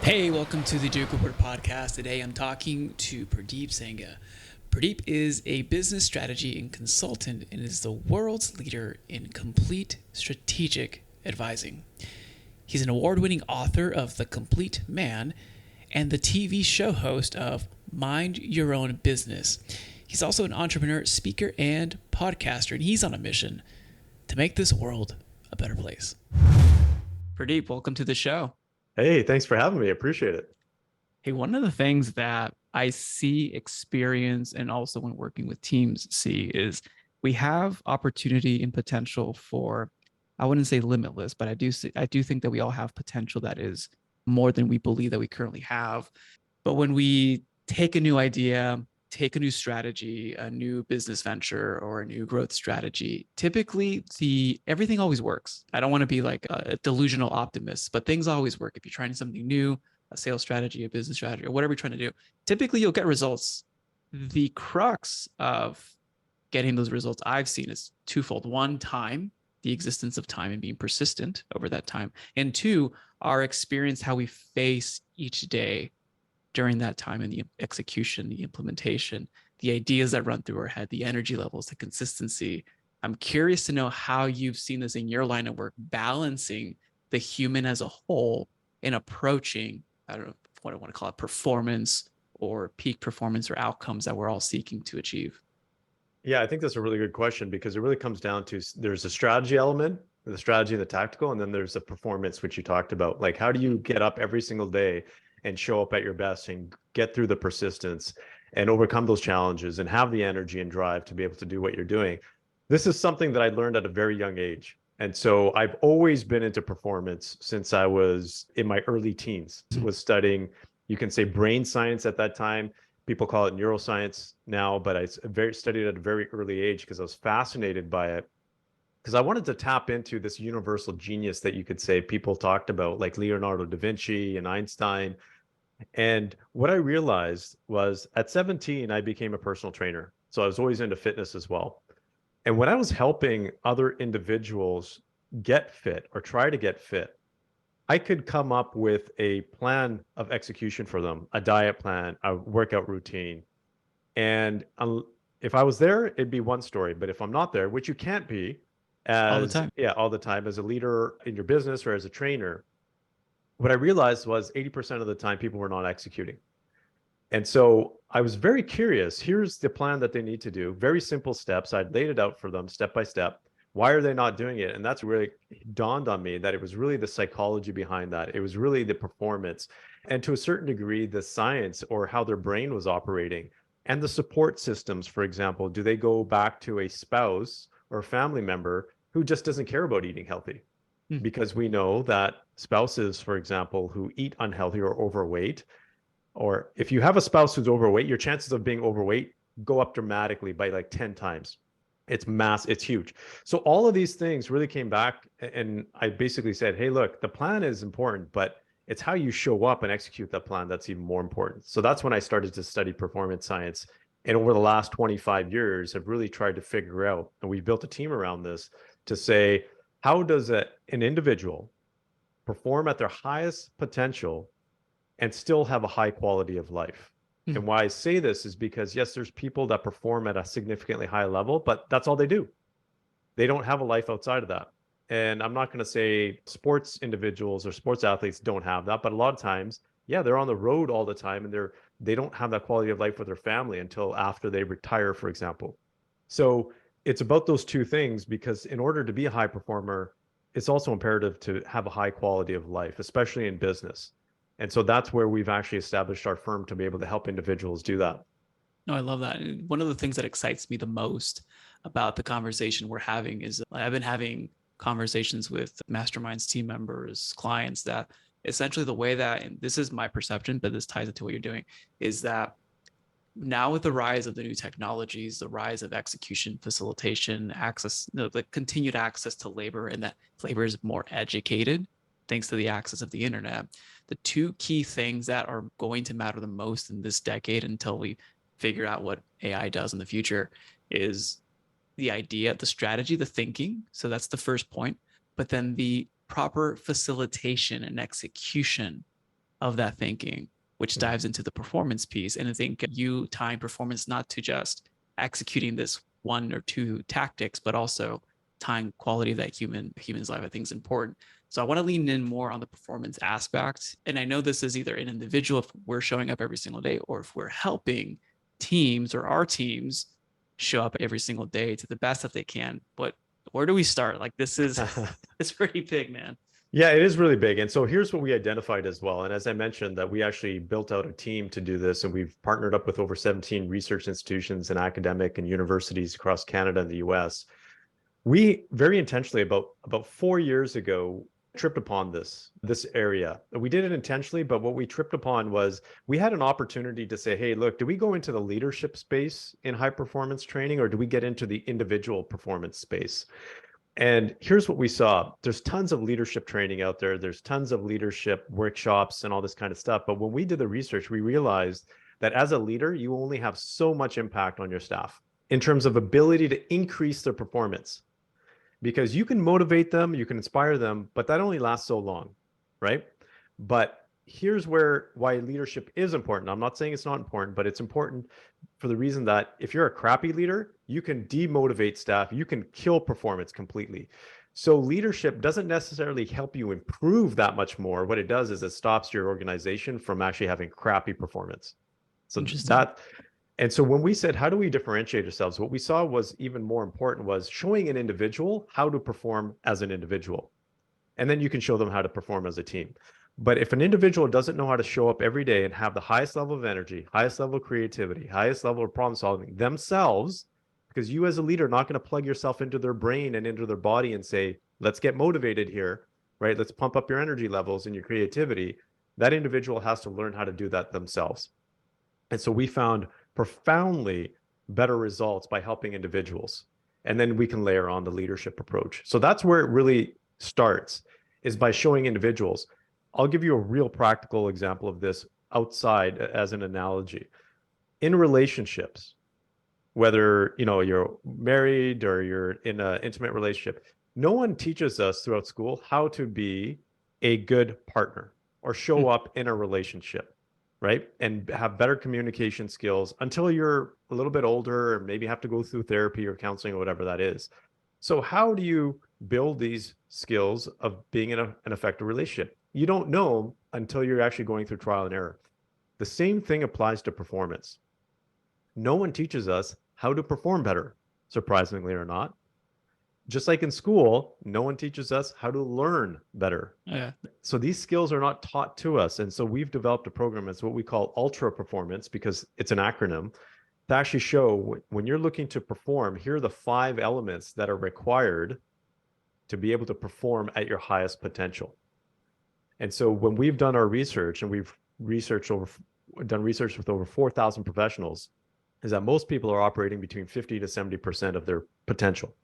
Hey, welcome to the Do Good podcast. Today I'm talking to Purdeep Sangha. Purdeep is a business strategy and consultant and is the world's leader in complete strategic advising. He's an award-winning author of The Complete Man and the TV show host of Mind Your Own Business. He's also an entrepreneur, speaker, and podcaster, and he's on a mission to make this world a better place. Purdeep, welcome to the show. Hey, thanks for having me. Appreciate it. Hey, one of the things that I see, experience, and also when working with teams see is we have opportunity and potential for, I wouldn't say limitless, but I do think that we all have potential that is more than we believe that we currently have. But when we take a new idea, take a new strategy, a new business venture, or a new growth strategy, typically everything always works. I don't want to be like a delusional optimist, but things always work. If you're trying something new, a sales strategy, a business strategy, or whatever you're trying to do, typically you'll get results. The crux of getting those results I've seen is twofold. One, time, the existence of time and being persistent over that time. And two, our experience, how we face each day during that time in the execution, the implementation, the ideas that run through our head, the energy levels, the consistency. I'm curious to know how you've seen this in your line of work, balancing the human as a whole in approaching, I don't know what I want to call it, performance or peak performance or outcomes that we're all seeking to achieve. Yeah, I think that's a really good question because it really comes down to there's a strategy element, the strategy and the tactical, and then there's a performance, which you talked about. Like, how do you get up every single day and show up at your best and get through the persistence and overcome those challenges and have the energy and drive to be able to do what you're doing? This is something that I learned at a very young age. And so I've always been into performance since I was in my early teens. I was studying, you can say brain science at that time. People call it neuroscience now, but I studied at a very early age because I was fascinated by it. Because I wanted to tap into this universal genius that you could say people talked about, like Leonardo da Vinci and Einstein. And what I realized was at 17, I became a personal trainer. So I was always into fitness as well. And when I was helping other individuals get fit or try to get fit, I could come up with a plan of execution for them, a diet plan, a workout routine. And if I was there, it'd be one story. But if I'm not there, which you can't be All the time. all the time as a leader in your business or as a trainer, what I realized was 80% of the time people were not executing. And so I was very curious. Here's the plan that they need to do. Very simple steps. I'd laid it out for them step by step. Why are they not doing it? And that's really dawned on me that it was really the psychology behind that. It was really the performance and to a certain degree, the science or how their brain was operating and the support systems. For example, do they go back to a spouse or a family member who just doesn't care about eating healthy? Because we know that spouses, for example, who eat unhealthy or overweight, or if you have a spouse who's overweight, your chances of being overweight go up dramatically by like 10 times. It's huge. So all of these things really came back and I basically said, hey, look, the plan is important, but it's how you show up and execute that plan that's even more important. So that's when I started to study performance science. And over the last 25 years, I've really tried to figure out, and we've built a team around this to say, how does an individual perform at their highest potential and still have a high quality of life? And why I say this is because, yes, there's people that perform at a significantly high level, but that's all they do. They don't have a life outside of that. And I'm not going to say sports individuals or sports athletes don't have that, but a lot of times, yeah, they're on the road all the time and they don't have that quality of life with their family until after they retire, for example. So it's about those two things, because in order to be a high performer, it's also imperative to have a high quality of life, especially in business. And so that's where we've actually established our firm to be able to help individuals do that. No, I love that. And one of the things that excites me the most about the conversation we're having is I've been having conversations with masterminds, team members, clients that essentially the way that, and this is my perception, but this ties into what you're doing, is that now with the rise of the new technologies, the rise of execution, facilitation, access, the continued access to labor, and that labor is more educated thanks to the access of the internet. The two key things that are going to matter the most in this decade until we figure out what AI does in the future is the idea, the strategy, the thinking. So that's the first point. But then the proper facilitation and execution of that thinking, which Mhm. dives into the performance piece. And I think you tying performance not to just executing this one or two tactics, but also tying quality of that human's life, I think is important. So I want to lean in more on the performance aspect. And I know this is either an individual, if we're showing up every single day, or if we're helping teams or our teams show up every single day to the best that they can. But where do we start? Like this is it's pretty big, man. Yeah, it is really big. And so here's what we identified as well. And as I mentioned, that we actually built out a team to do this, and we've partnered up with over 17 research institutions and academic and universities across Canada and the US. We very intentionally about 4 years ago tripped upon this area. We did it intentionally, but what we tripped upon was we had an opportunity to say, hey, look, do we go into the leadership space in high performance training, or do we get into the individual performance space? And here's what we saw. There's tons of leadership training out there. There's tons of leadership workshops and all this kind of stuff. But when we did the research, we realized that as a leader, you only have so much impact on your staff in terms of ability to increase their performance, because you can motivate them, you can inspire them, but that only lasts so long, right? But here's why leadership is important. I'm not saying it's not important, but it's important for the reason that if you're a crappy leader, you can demotivate staff, you can kill performance completely. So leadership doesn't necessarily help you improve that much more. What it does is it stops your organization from actually having crappy performance. So Interesting. that and so when we said, how do we differentiate ourselves? What we saw was even more important was showing an individual how to perform as an individual. And then you can show them how to perform as a team. But if an individual doesn't know how to show up every day and have the highest level of energy, highest level of creativity, highest level of problem solving themselves, because you as a leader are not going to plug yourself into their brain and into their body and say, let's get motivated here, right? Let's pump up your energy levels and your creativity. That individual has to learn how to do that themselves. And so we found profoundly better results by helping individuals. And then we can layer on the leadership approach. So that's where it really starts, is by showing individuals. I'll give you a real practical example of this outside as an analogy. In relationships, whether you're married or you're in an intimate relationship, no one teaches us throughout school how to be a good partner or show up in a relationship, right? And have better communication skills until you're a little bit older, or maybe have to go through therapy or counseling or whatever that is. So how do you build these skills of being in an effective relationship? You don't know until you're actually going through trial and error. The same thing applies to performance. No one teaches us how to perform better, surprisingly or not. Just like in school, no one teaches us how to learn better. Yeah. So these skills are not taught to us. And so we've developed a program. It's what we call ultra performance, because it's an acronym, to actually show when you're looking to perform, here are the 5 elements that are required to be able to perform at your highest potential. And so when we've done our research, and we've done research with over 4,000 professionals, is that most people are operating between 50 to 70% of their potential.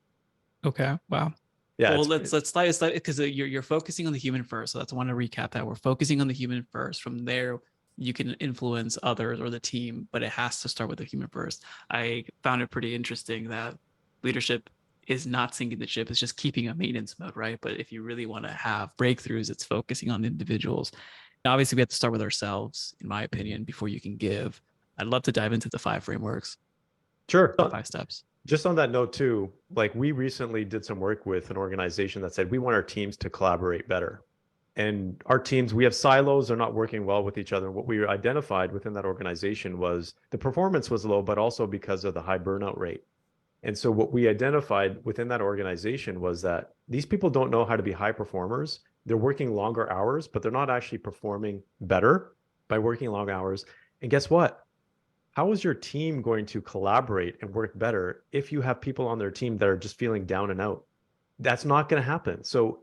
Okay. Wow. Yeah. Well, let's slide because you're focusing on the human first. So that's I want to recap that we're focusing on the human first. From there, you can influence others or the team, but it has to start with the human first. I found it pretty interesting that leadership is not sinking the ship; it's just keeping a maintenance mode, right? But if you really want to have breakthroughs, it's focusing on individuals. Now, obviously, we have to start with ourselves, in my opinion, before you can give. I'd love to dive into the 5 frameworks, Sure. the 5 steps. Just on that note too, like we recently did some work with an organization that said we want our teams to collaborate better. And our teams, we have silos, they're not working well with each other. What we identified within that organization was the performance was low, but also because of the high burnout rate. And so what we identified within that organization was that these people don't know how to be high performers. They're working longer hours, but they're not actually performing better by working long hours. And guess what? How is your team going to collaborate and work better if you have people on their team that are just feeling down and out? That's not going to happen. So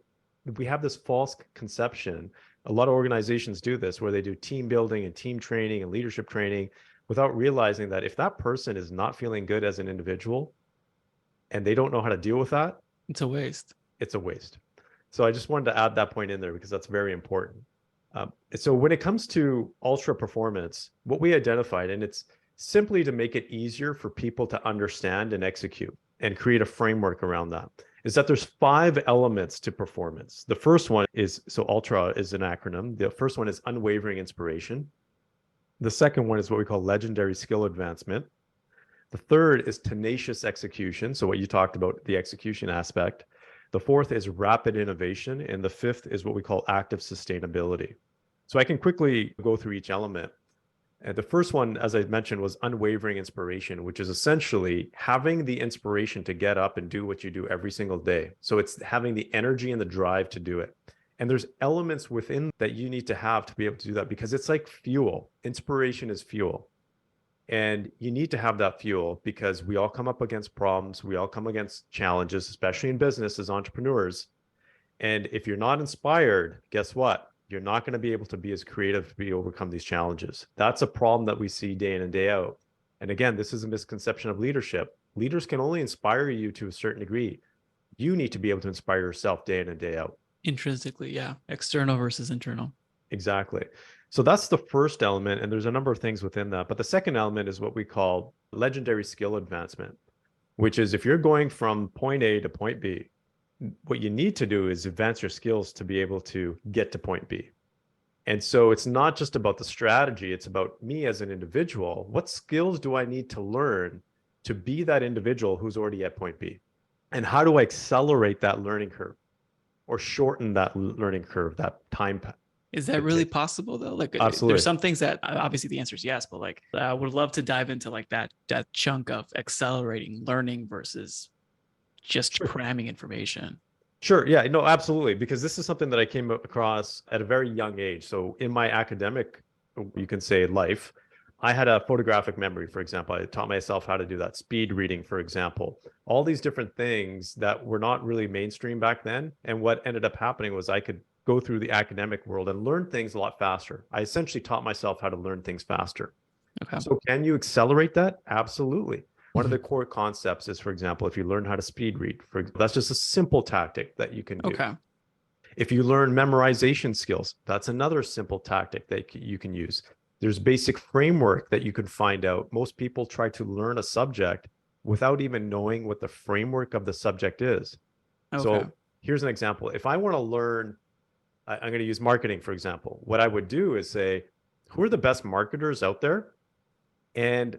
we have this false conception. A lot of organizations do this, where they do team building and team training and leadership training without realizing that if that person is not feeling good as an individual and they don't know how to deal with that, It's a waste. it's a waste. So I just wanted to add that point in there because that's very important. So when it comes to ultra performance, what we identified, and it's simply to make it easier for people to understand and execute and create a framework around that, is that there's 5 elements to performance. The first one is, so ULTRA is an acronym. The first one is unwavering inspiration. The second one is what we call legendary skill advancement. The third is tenacious execution. So what you talked about, the execution aspect. The fourth is rapid innovation. And the fifth is what we call active sustainability. So I can quickly go through each element. And the first one, as I mentioned, was unwavering inspiration, which is essentially having the inspiration to get up and do what you do every single day. So it's having the energy and the drive to do it. And there's elements within that you need to have to be able to do that, because it's like fuel. Inspiration is fuel. And you need to have that fuel because we all come up against problems. We all come against challenges, especially in business as entrepreneurs. And if you're not inspired, guess what? You're not going to be able to be as creative to be overcome these challenges. That's a problem that we see day in and day out. And again, this is a misconception of leadership. Leaders can only inspire you to a certain degree. You need to be able to inspire yourself day in and day out. Intrinsically, yeah. External versus internal. Exactly. So that's the first element, and there's a number of things within that. But the second element is what we call legendary skill advancement, which is if you're going from point A to point B, what you need to do is advance your skills to be able to get to point B. And so it's not just about the strategy, it's about me as an individual. What skills do I need to learn to be that individual who's already at point B? And how do I accelerate that learning curve or shorten that learning curve, that time? Is that really possible though? Like Absolutely. There's some things that obviously the answer is yes, but like I would love to dive into like that chunk of accelerating learning versus just cramming information. Sure. Yeah, no, absolutely. Because this is something that I came across at a very young age. So in my academic, you can say, life, I had a photographic memory, for example. I taught myself how to do that, speed reading, for example, all these different things that were not really mainstream back then. And what ended up happening was I could go through the academic world and learn things a lot faster. I essentially taught myself how to learn things faster. Okay. So can you accelerate that? Absolutely. One of the core concepts is, for example, if you learn how to speed read, that's just a simple tactic that you can do. Okay. If you learn memorization skills, that's another simple tactic that you can use. There's basic framework that you can find out. Most people try to learn a subject without even knowing what the framework of the subject is. Okay. So here's an example. If I want to learn, I'm going to use marketing, for example. What I would do is say, who are the best marketers out there? And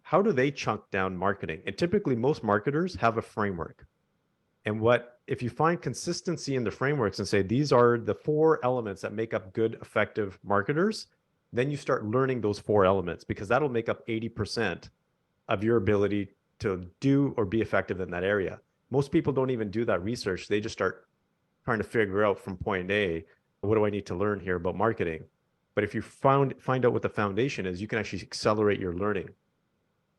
how do they chunk down marketing? And typically most marketers have a framework. And if you find consistency in the frameworks and say, these are the 4 elements that make up good, effective marketers, then you start learning those 4 elements, because that'll make up 80% of your ability to do or be effective in that area. Most people don't even do that research. They just start trying to figure out from point A, what do I need to learn here about marketing? But if you find out what the foundation is, you can actually accelerate your learning.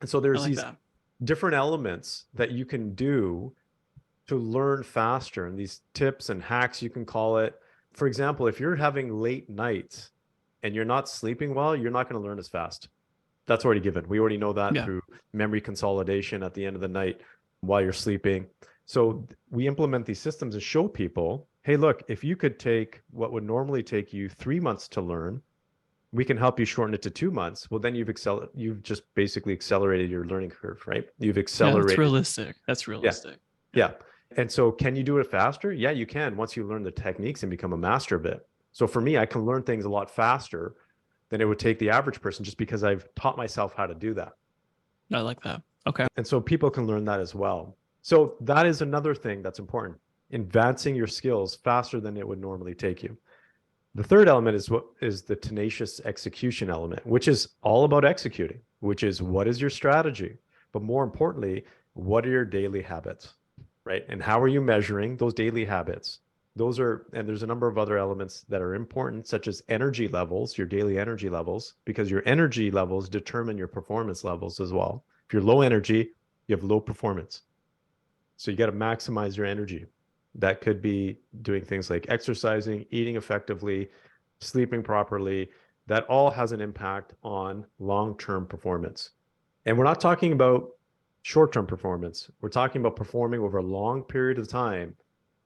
And so there's these different elements that you can do to learn faster, and these tips and hacks, you can call it. For example, if you're having late nights and you're not sleeping well, you're not going to learn as fast. That's already given. We already know that through memory consolidation at the end of the night while you're sleeping. So we implement these systems and show people, hey, look, if you could take what would normally take you 3 months to learn, we can help you shorten it to 2 months. Well, then you've just basically accelerated your learning curve, right? You've accelerated. That's realistic. That's realistic. Yeah. And so can you do it faster? Yeah, you can, once you learn the techniques and become a master of it. So for me, I can learn things a lot faster than it would take the average person, just because I've taught myself how to do that. I like that. Okay. And so people can learn that as well. So that is another thing that's important, advancing your skills faster than it would normally take you. The third element is the tenacious execution element, which is all about executing, which is, what is your strategy? But more importantly, what are your daily habits, right? And how are you measuring those daily habits? And there's a number of other elements that are important, such as energy levels, your daily energy levels, because your energy levels determine your performance levels as well. If you're low energy, you have low performance. So you got to maximize your energy. That could be doing things like exercising, eating effectively, sleeping properly. That all has an impact on long-term performance. And we're not talking about short-term performance. We're talking about performing over a long period of time.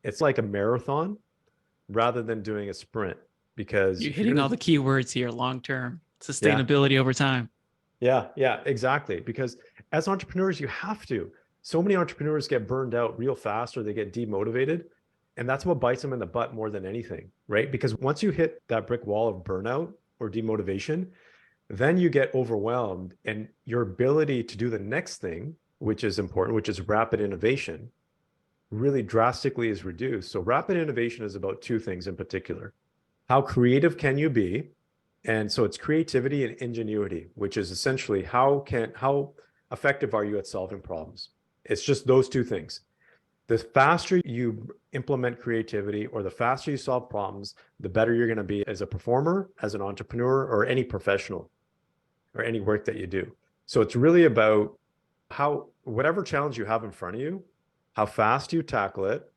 It's like a marathon rather than doing a sprint, because you're hitting all the key words here: long-term, sustainability over time. Yeah, exactly. Because as entrepreneurs, you have to. So many entrepreneurs get burned out real fast or they get demotivated. And that's what bites them in the butt more than anything, right? Because once you hit that brick wall of burnout or demotivation, then you get overwhelmed and your ability to do the next thing, which is important, which is rapid innovation, really drastically is reduced. So rapid innovation is about two things in particular. How creative can you be? And so it's creativity and ingenuity, which is essentially how effective are you at solving problems? It's just those two things. The faster you implement creativity or the faster you solve problems, the better you're going to be as a performer, as an entrepreneur, or any professional or any work that you do. So it's really about how, whatever challenge you have in front of you, how fast you tackle it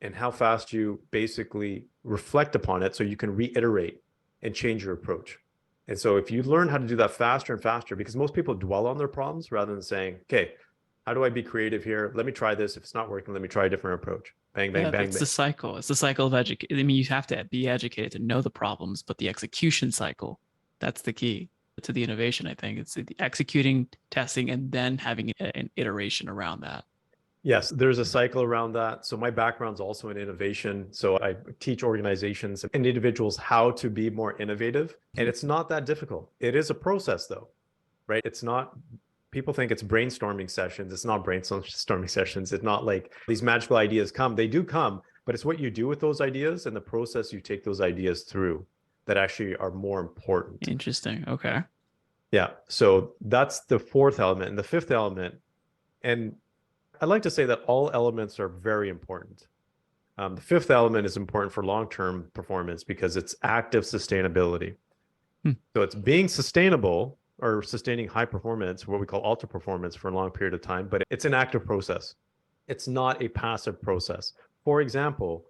and how fast you basically reflect upon it so you can reiterate and change your approach. And so if you learn how to do that faster and faster, because most people dwell on their problems rather than saying, okay, how do I be creative here? Let me try this. If it's not working, let me try a different approach. Bang, bang, Yeah, bang, it's bang. the cycle. It's the cycle of education. I mean, you have to be educated to know the problems, but the execution cycle, that's the key to the innovation, I think. It's the executing, testing, and then having an iteration around that. Yes, there's a cycle around that. So my background's also in innovation. So I teach organizations and individuals how to be more innovative. And it's not that difficult. It is a process though, right? It's not, people think it's brainstorming sessions. It's not brainstorming sessions. It's not like these magical ideas come. They do come, but it's what you do with those ideas and the process you take those ideas through that actually are more important. Interesting. Okay. Yeah. So that's the fourth element. And the fifth element, and I like to say that all elements are very important. The fifth element is important for long-term performance because it's active sustainability. Hmm. So it's being sustainable or sustaining high performance, what we call alta performance for a long period of time, but it's an active process. It's not a passive process. For example,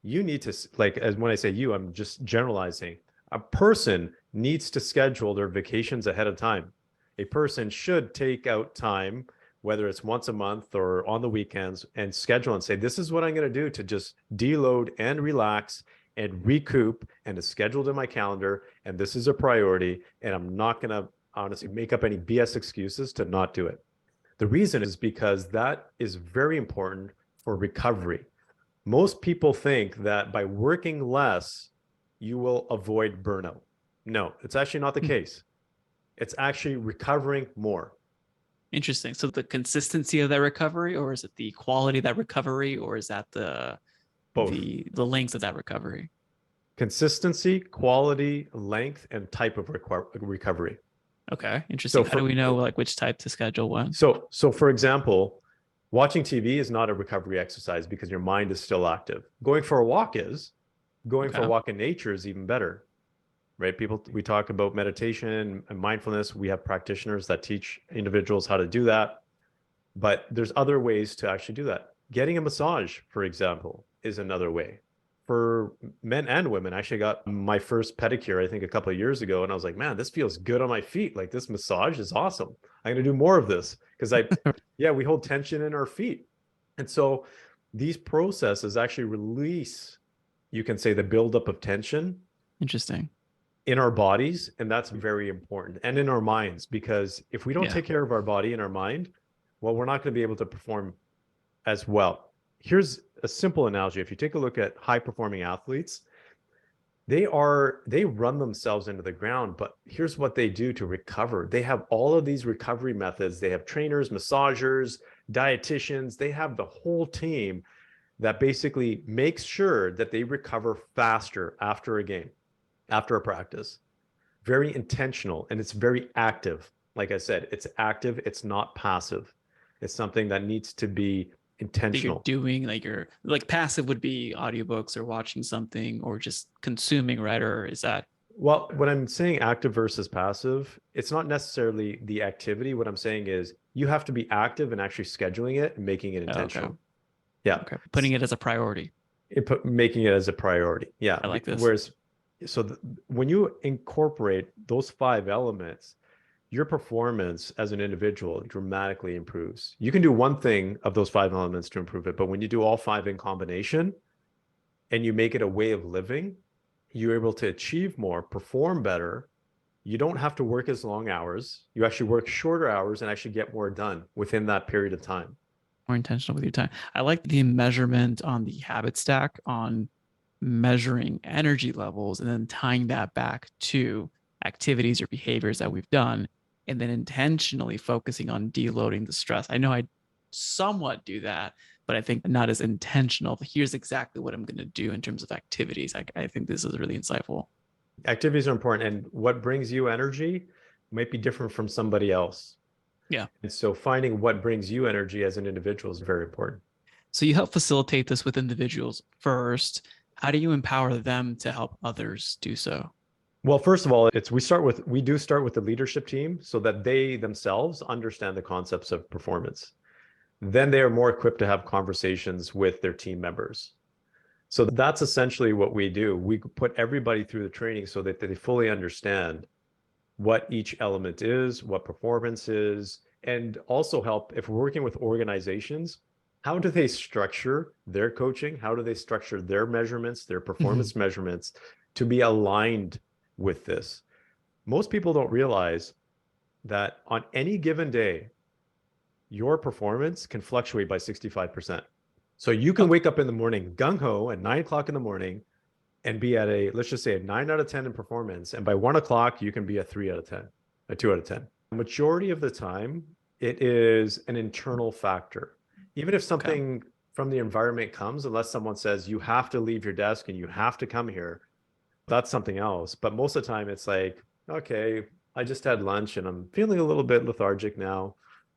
you need to, like, as when I say you, I'm just generalizing. A person needs to schedule their vacations ahead of time. A person should take out time, whether it's once a month or on the weekends, and schedule and say, this is what I'm going to do to just deload and relax and recoup, and it's scheduled in my calendar. And this is a priority. And I'm not going to honestly make up any BS excuses to not do it. The reason is because that is very important for recovery. Most people think that by working less, you will avoid burnout. No, it's actually not the case. It's actually recovering more. Interesting. So the consistency of that recovery, or is it the quality of that recovery, or is that the Both length of that recovery? consistency, quality, length, and type of recovery. Okay, So interesting. How do for we know like which type to schedule when? so for example, watching TV is not a recovery exercise because your mind is still active. Going for a walk is. Going for a Okay. walk in nature is even better, right? People, we talk about meditation and mindfulness. We have practitioners that teach individuals how to do that, but there's other ways to actually do that. Getting a massage, for example, is another way. For men and women, I actually got my first pedicure, I think a couple of years ago, and I was like, man, this feels good on my feet. Like this massage is awesome. I'm going to do more of this because yeah, we hold tension in our feet. And so these processes actually release, you can say, the buildup of tension Interesting. in our bodies. And that's very important. And in our minds, because if we don't Yeah. take care of our body and our mind, well, we're not going to be able to perform as well. Here's a simple analogy. If you take a look at high performing athletes, they run themselves into the ground, but here's what they do to recover. They have all of these recovery methods. They have trainers, massagers, dietitians. They have the whole team that basically makes sure that they recover faster after a game, after a practice. Very intentional, and it's very active. Like I said, it's active, it's not passive. It's something that needs to be That you're intentional. doing like you're like passive would be audiobooks or watching something or just consuming, right? Or is that Well, when I'm saying active versus passive, it's not necessarily the activity. What I'm saying is you have to be active and actually scheduling it and making it okay? intentional. Yeah. Okay, putting it as a priority. Making it as a priority. Yeah. I like this. Whereas, when you incorporate those five elements, your performance as an individual dramatically improves. You can do one thing of those five elements to improve it, but when you do all five in combination and you make it a way of living, you're able to achieve more, perform better. You don't have to work as long hours. You actually work shorter hours and actually get more done within that period of time. More intentional with your time. I like the measurement on the habit stack on measuring energy levels and then tying that back to activities or behaviors that we've done, and then intentionally focusing on deloading the stress. I know I somewhat do that, but I think not as intentional. Here's exactly what I'm going to do in terms of activities. I think this is really insightful. Activities are important, and what brings you energy might be different from somebody else. Yeah. And so finding what brings you energy as an individual is very important. So you help facilitate this with individuals first. How do you empower them to help others do so? Well, first of all, we do start with the leadership team so that they themselves understand the concepts of performance. Then they are more equipped to have conversations with their team members. So that's essentially what we do. We put everybody through the training so that they fully understand what each element is, what performance is, and also help if we're working with organizations, how do they structure their coaching? How do they structure their measurements, their performance measurements to be aligned with this? Most people don't realize that on any given day, your performance can fluctuate by 65%. So you can wake up in the morning gung ho at 9 o'clock in the morning and be at let's just say a 9 out of 10 in performance. And by 1 o'clock, you can be a 3 out of 10, a 2 out of 10. The majority of the time, it is an internal factor. Even if something from the environment comes, unless someone says you have to leave your desk and you have to come here, that's something else. But most of the time it's like, okay, I just had lunch and I'm feeling a little bit lethargic now,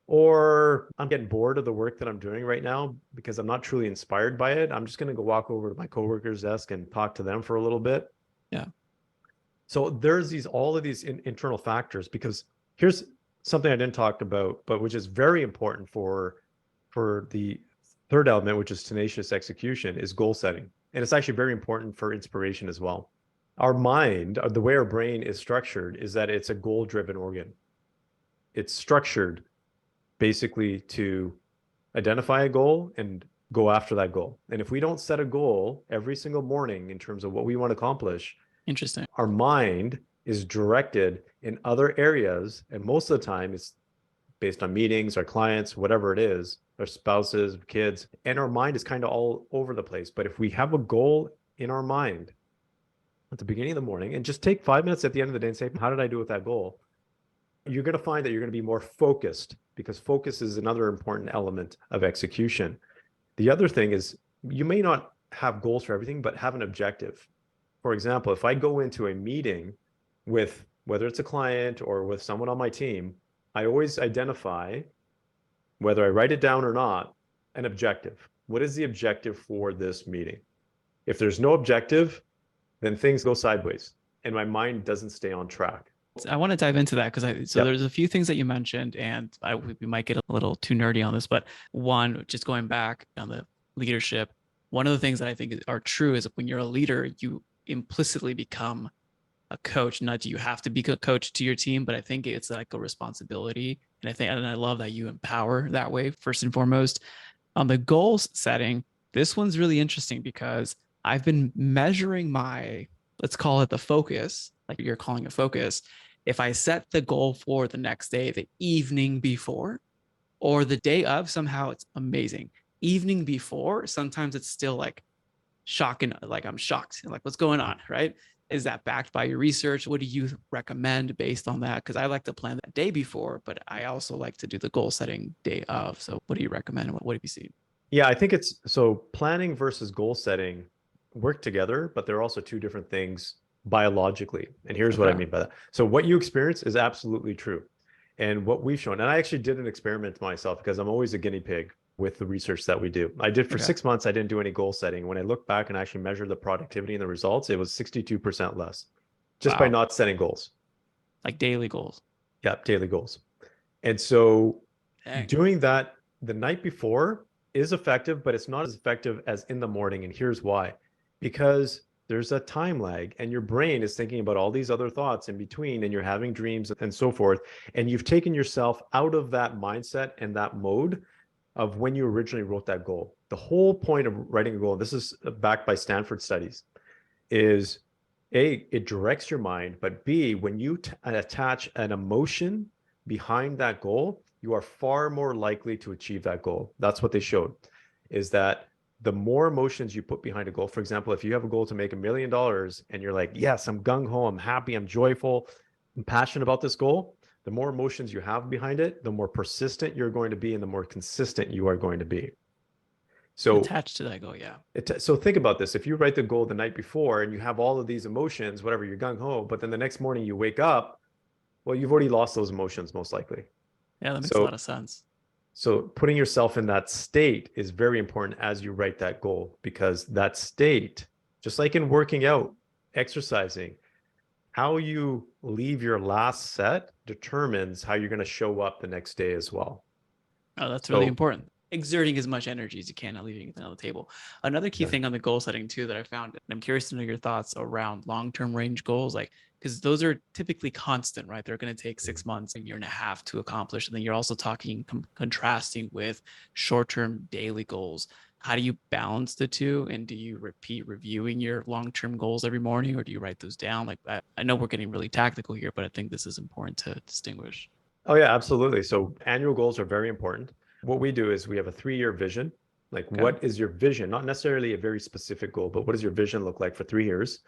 or I'm getting bored of the work that I'm doing right now because I'm not truly inspired by it. I'm just going to go walk over to my coworker's desk and talk to them for a little bit. Yeah. So there's all of these internal factors, because here's something I didn't talk about, but which is very important for the third element, which is tenacious execution, is goal setting. And it's actually very important for inspiration as well. Our mind, the way our brain is structured, is that it's a goal-driven organ. It's structured basically to identify a goal and go after that goal. And if we don't set a goal every single morning in terms of what we want to accomplish, Interesting. our mind is directed in other areas. And most of the time it's based on meetings, our clients, whatever it is, our spouses, kids, and our mind is kind of all over the place. But if we have a goal in our mind at the beginning of the morning and just take 5 minutes at the end of the day and say, how did I do with that goal? You're going to find that you're going to be more focused, because focus is another important element of execution. The other thing is you may not have goals for everything, but have an objective. For example, if I go into a meeting with, whether it's a client or with someone on my team, I always identify, whether I write it down or not, an objective. What is the objective for this meeting? If there's no objective, then things go sideways and my mind doesn't stay on track. I want to dive into that because there's a few things that you mentioned, and we might get a little too nerdy on this, but one, just going back on the leadership, one of the things that I think are true is when you're a leader, you implicitly become a coach. Not do you have to be a coach to your team, but I think it's like a responsibility. And I love that you empower that way, first and foremost. On the goals setting, this one's really interesting because I've been measuring let's call it the focus, like you're calling it focus. If I set the goal for the next day, the evening before, or the day of, somehow it's amazing. Evening before, sometimes it's still like shocking, like I'm shocked, like what's going on, right? Is that backed by your research? What do you recommend based on that? Because I like to plan that day before, but I also like to do the goal setting day of. So what do you recommend? What have you seen? Yeah, I think it's so planning versus goal setting work together, but they're also two different things biologically. And here's what I mean by that. So what you experience is absolutely true. And what we've shown, and I actually did an experiment myself because I'm always a guinea pig with the research that we do. I did for 6 months, I didn't do any goal setting. When I look back and actually measure the productivity and the results, it was 62% less just by not setting goals. Like daily goals. Yeah, daily goals. And so doing that the night before is effective, but it's not as effective as in the morning. And here's why. Because there's a time lag and your brain is thinking about all these other thoughts in between, and you're having dreams and so forth. And you've taken yourself out of that mindset and that mode of when you originally wrote that goal. The whole point of writing a goal, this is backed by Stanford studies, is A, it directs your mind, but B, when you attach an emotion behind that goal, you are far more likely to achieve that goal. That's what they showed, is that the more emotions you put behind a goal, for example, if you have a goal to make $1 million and you're like, yes, I'm gung-ho, I'm happy, I'm joyful, I'm passionate about this goal, the more emotions you have behind it, the more persistent you're going to be and the more consistent you are going to be. So Attached to that goal, yeah. so think about this. If you write the goal the night before and you have all of these emotions, whatever, you're gung-ho, but then the next morning you wake up, well, you've already lost those emotions most likely. Yeah, that makes a So lot of sense. so putting yourself in that state is very important as you write that goal, because that state, just like in working out, exercising, how you leave your last set determines how you're going to show up the next day as well. Oh, that's really So important. Exerting as much energy as you can, not leaving anything on the table. Another key yeah. thing on the goal setting too that I found, and I'm curious to know your thoughts around long-term range goals, like because those are typically constant, right? They're going to take 6 months, a year and a half to accomplish, and then you're also talking contrasting with short-term daily goals. How do you balance the two, and do you repeat reviewing your long-term goals every morning, or do you write those down? Like I know we're getting really tactical here, but I think this is important to distinguish. Oh yeah, absolutely. So annual goals are very important. What we do is we have a 3-year vision. Like, Okay. what is your vision? Not necessarily a very specific goal, but what does your vision look like for 3 years?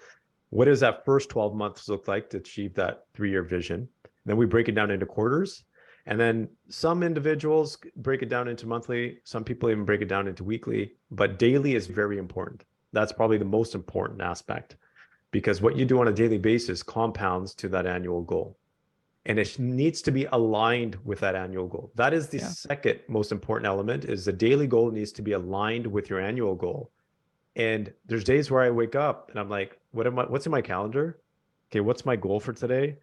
What does that first 12 months look like to achieve that 3-year vision? Then we break it down into quarters. And then some individuals break it down into monthly. Some people even break it down into weekly, but daily is very important. That's probably the most important aspect, because what you do on a daily basis compounds to that annual goal. And it needs to be aligned with that annual goal. That is the Yeah. second most important element, is the daily goal needs to be aligned with your annual goal. And there's days where I wake up and I'm like, what's in my calendar? Okay, what's my goal for today?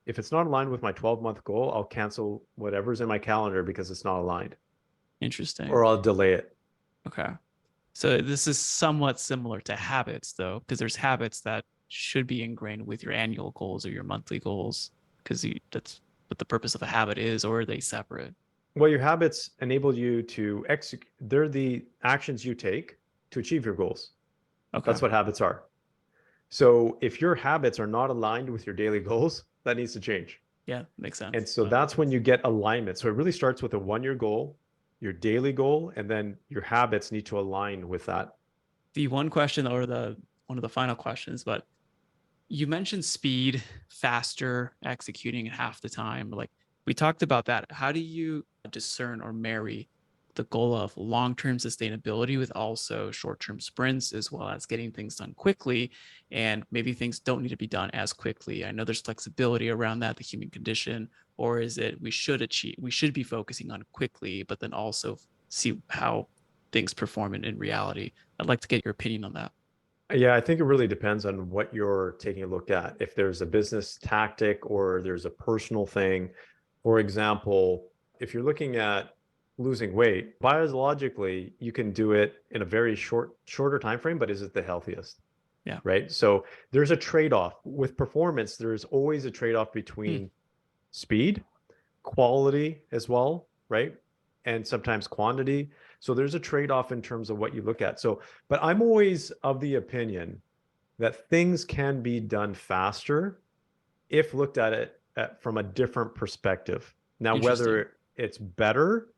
If it's not aligned with my 12-month goal, I'll cancel whatever's in my calendar because it's not aligned, Interesting. or I'll delay it. Okay. So this is somewhat similar to habits, though, because there's habits that should be ingrained with your annual goals or your monthly goals, because that's what the purpose of a habit is, or are they separate? Well, your habits enable you to execute. They're the actions you take to achieve your goals. Okay. That's what habits are. So if your habits are not aligned with your daily goals, that needs to change. Yeah, makes And sense. so that's when you get alignment. So it really starts with a 1-year goal, your daily goal, and then your habits need to align with that. The one question, or the one of the final questions, but you mentioned speed, faster, executing in half the time. Like we talked about that. How do you discern or marry the goal of long-term sustainability with also short-term sprints, as well as getting things done quickly, and maybe things don't need to be done as quickly? I know there's flexibility around that, the human condition, or is it we should be focusing on quickly, but then also see how things perform in reality? I'd like to get your opinion on that. Yeah, I think it really depends on what you're taking a look at. If there's a business tactic or there's a personal thing, for example, if you're looking at losing weight, biologically, you can do it in a very shorter time frame, but is it the healthiest? Yeah. Right? So there's a trade-off with performance. There's always a trade-off Hmm. between speed, quality as well, right? And sometimes quantity. So there's a trade-off in terms of what you look at. So, but I'm always of the opinion that things can be done faster if looked at it from a different perspective. Now, Interesting. whether it's better,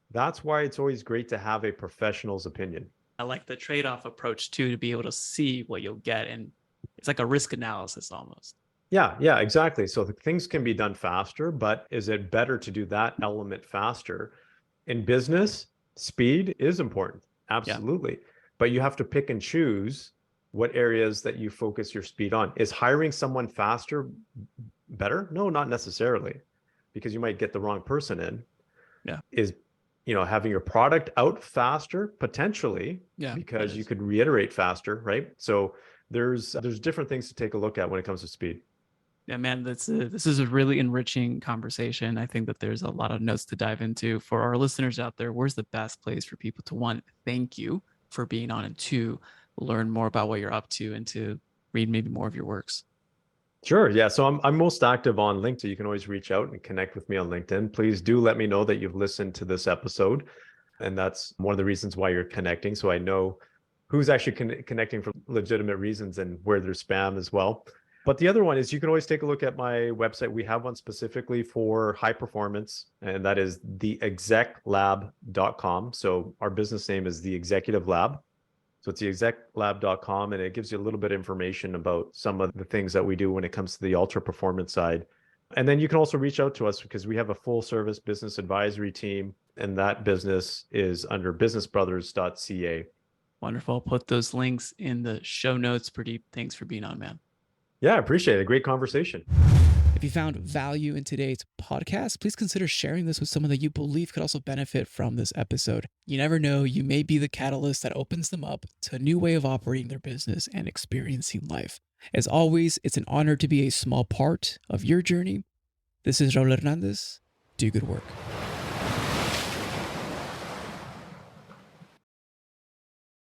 that's why it's always great to have a professional's opinion. I like the trade-off approach too, to be able to see what you'll get. And it's like a risk analysis almost. Yeah, exactly. So things can be done faster, but is it better to do that element faster? In business, speed is important, Yeah. absolutely. But you have to pick and choose what areas that you focus your speed on. Is hiring someone faster better? No, not necessarily, because you might get the wrong person in. Yeah. Is, having your product out faster potentially, Yeah. That because you is. could reiterate faster, right? So there's different things to take a look at when it comes to speed. Yeah, man, this is a really enriching conversation. I think that there's a lot of notes to dive into for our listeners out there. Where's the best place for people to, one, thank you for being on, and two, learn more about what you're up to, and to read maybe more of your works? Sure. Yeah. So I'm most active on LinkedIn. You can always reach out and connect with me on LinkedIn. Please do let me know that you've listened to this episode. And that's one of the reasons why you're connecting. So I know who's actually connecting for legitimate reasons and where there's spam as well. But the other one is you can always take a look at my website. We have one specifically for high performance, and that is theexeclab.com. So our business name is The Executive Lab. So it's theexeclab.com, and it gives you a little bit of information about some of the things that we do when it comes to the ultra performance side. And then you can also reach out to us because we have a full service business advisory team, and that business is under businessbrothers.ca. Wonderful. I'll put those links in the show notes. Purdeep, thanks for being on, man. Yeah, I appreciate it. Great conversation. If you found value in today's podcast, please consider sharing this with someone that you believe could also benefit from this episode. You never know, you may be the catalyst that opens them up to a new way of operating their business and experiencing life. As always, it's an honor to be a small part of your journey. This is Raul Hernandez. Do good work.